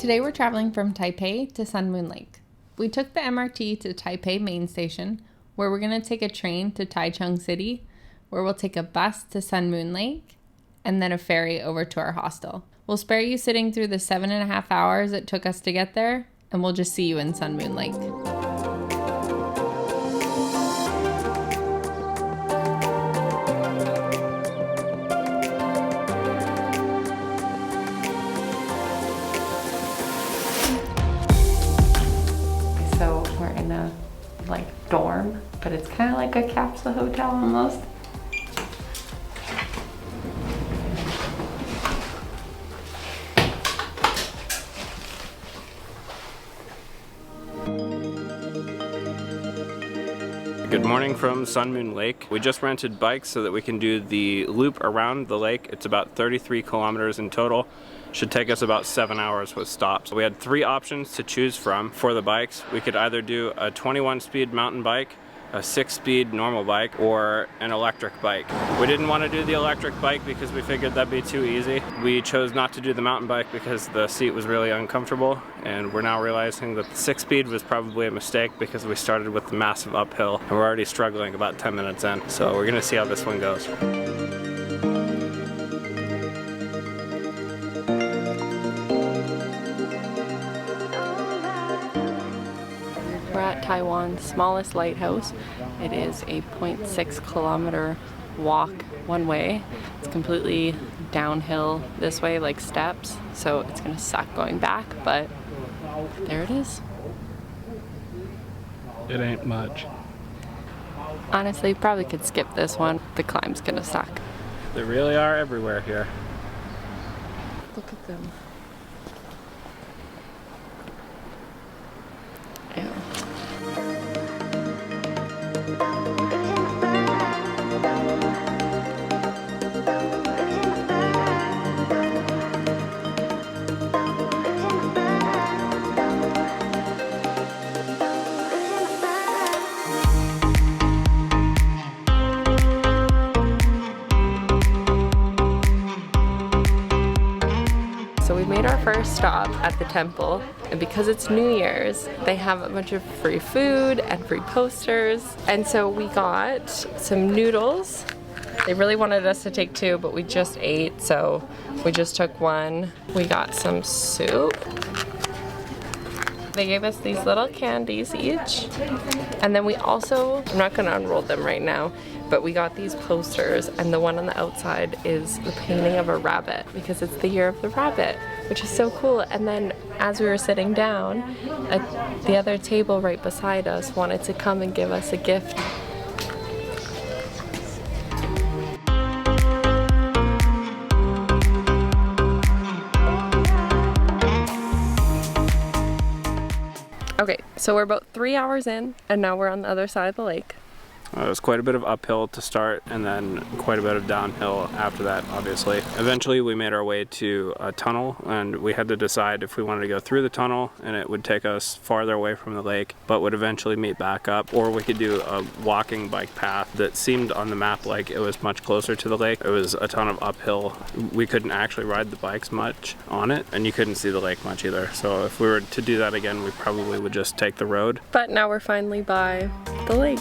Today we're traveling from Taipei to Sun Moon Lake. We took the MRT to Taipei Main Station, where we're going to take a train to Taichung City, where we'll take a bus to Sun Moon Lake, and then a ferry over to our hostel. We'll spare you sitting through the 7.5 hours it took us to get there, and we'll just see you in Sun Moon Lake. So we're in a dorm, but it's kind of like a capsule hotel almost. Good morning from Sun Moon Lake. We just rented bikes so that we can do the loop around the lake. It's about 33 kilometers in total. Should take us about 7 hours with stops. We had 3 options to choose from for the bikes. We could either do a 21-speed mountain bike, a 6-speed normal bike, or an electric bike. We didn't want to do the electric bike because we figured that'd be too easy. We chose not to do the mountain bike because the seat was really uncomfortable, and we're now realizing that the 6-speed was probably a mistake because we started with the massive uphill and we're already struggling about 10 minutes in. So we're gonna see how this one goes. We're at Taiwan's smallest lighthouse. It is a 0.6 kilometer walk one way. It's completely downhill this way, like steps, so it's gonna suck going back, but there it is. It ain't much. Honestly, probably could skip this one. The climb's gonna suck. They really are everywhere here. Look at them. Ew. So we made our first stop at the temple, and because it's New Year's, they have a bunch of free food and free posters, and so we got some noodles. They really wanted us to take 2, but we just ate, so we just took 1. We got some soup. They gave us these little candies each, and then we also, I'm not gonna unroll them right now, but we got these posters, and the one on the outside is the painting of a rabbit because it's the year of the rabbit, which is so cool. And then as we were sitting down, at the other table right beside us wanted to come and give us a gift. Okay, so we're about 3 hours in, and now we're on the other side of the lake. It was quite a bit of uphill to start and then quite a bit of downhill after that, obviously. Eventually we made our way to a tunnel, and we had to decide if we wanted to go through the tunnel and it would take us farther away from the lake but would eventually meet back up, or we could do a walking bike path that seemed on the map like it was much closer to the lake. It was a ton of uphill. We couldn't actually ride the bikes much on it, and you couldn't see the lake much either. So if we were to do that again, we probably would just take the road. But now we're finally by the lake.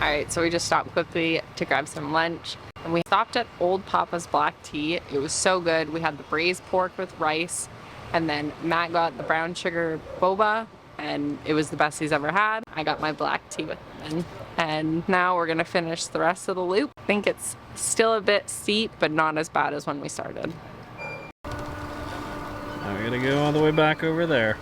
Alright, so we just stopped quickly to grab some lunch, and we stopped at Old Papa's Black Tea. It was so good. We had the braised pork with rice, and then Matt got the brown sugar boba, and it was the best he's ever had. I got my black tea with him, and now we're gonna finish the rest of the loop. I think it's still a bit steep, but not as bad as when we started. Now we gotta go all the way back over there.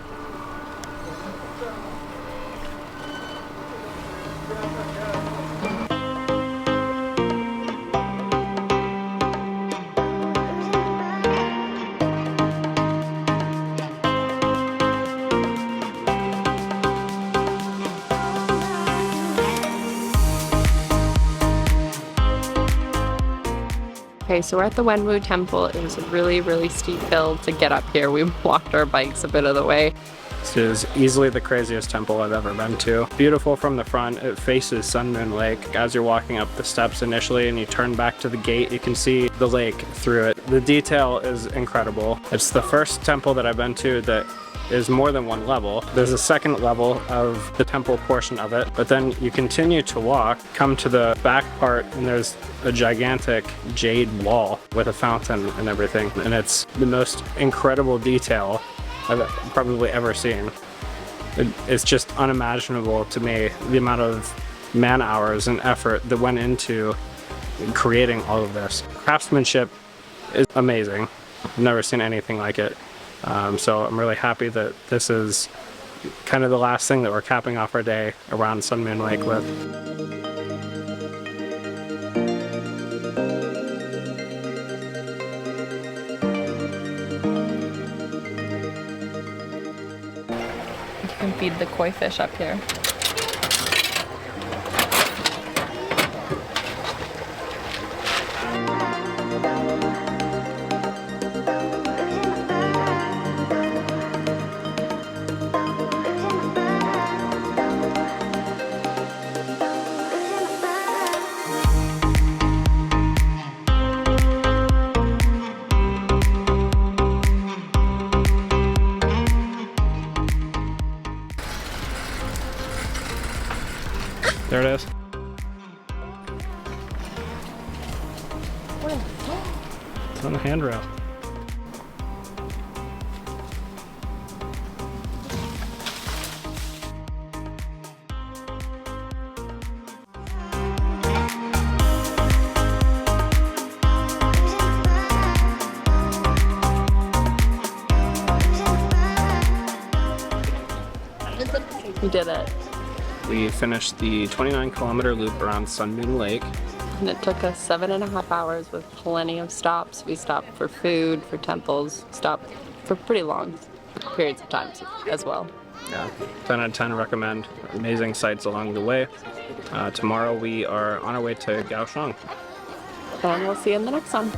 Okay, so we're at the Wen Wu Temple. It was a really, really steep hill to get up here. We walked our bikes a bit of the way. This is easily the craziest temple I've ever been to. Beautiful from the front. It faces Sun Moon Lake. As you're walking up the steps initially and you turn back to the gate, you can see the lake through it. The detail is incredible. It's the first temple that I've been to that is more than one level. There's a second level of the temple portion of it, but then you continue to walk, come to the back part, and there's a gigantic jade wall with a fountain and everything, and it's the most incredible detail I've probably ever seen. It's just unimaginable to me, the amount of man hours and effort that went into creating all of this. Craftsmanship is amazing. I've never seen anything like it. So I'm really happy that this is kind of the last thing that we're capping off our day around Sun Moon Lake with. You can feed the koi fish up here. There it is. It's on the handrail. We did it. We finished the 29-kilometer loop around Sun Moon Lake. And it took us 7.5 hours with plenty of stops. We stopped for food, for temples, stopped for pretty long periods of time as well. Yeah, 10 out of 10 recommend. Amazing sights along the way. Tomorrow we are on our way to Kaohsiung. And we'll see you in the next one.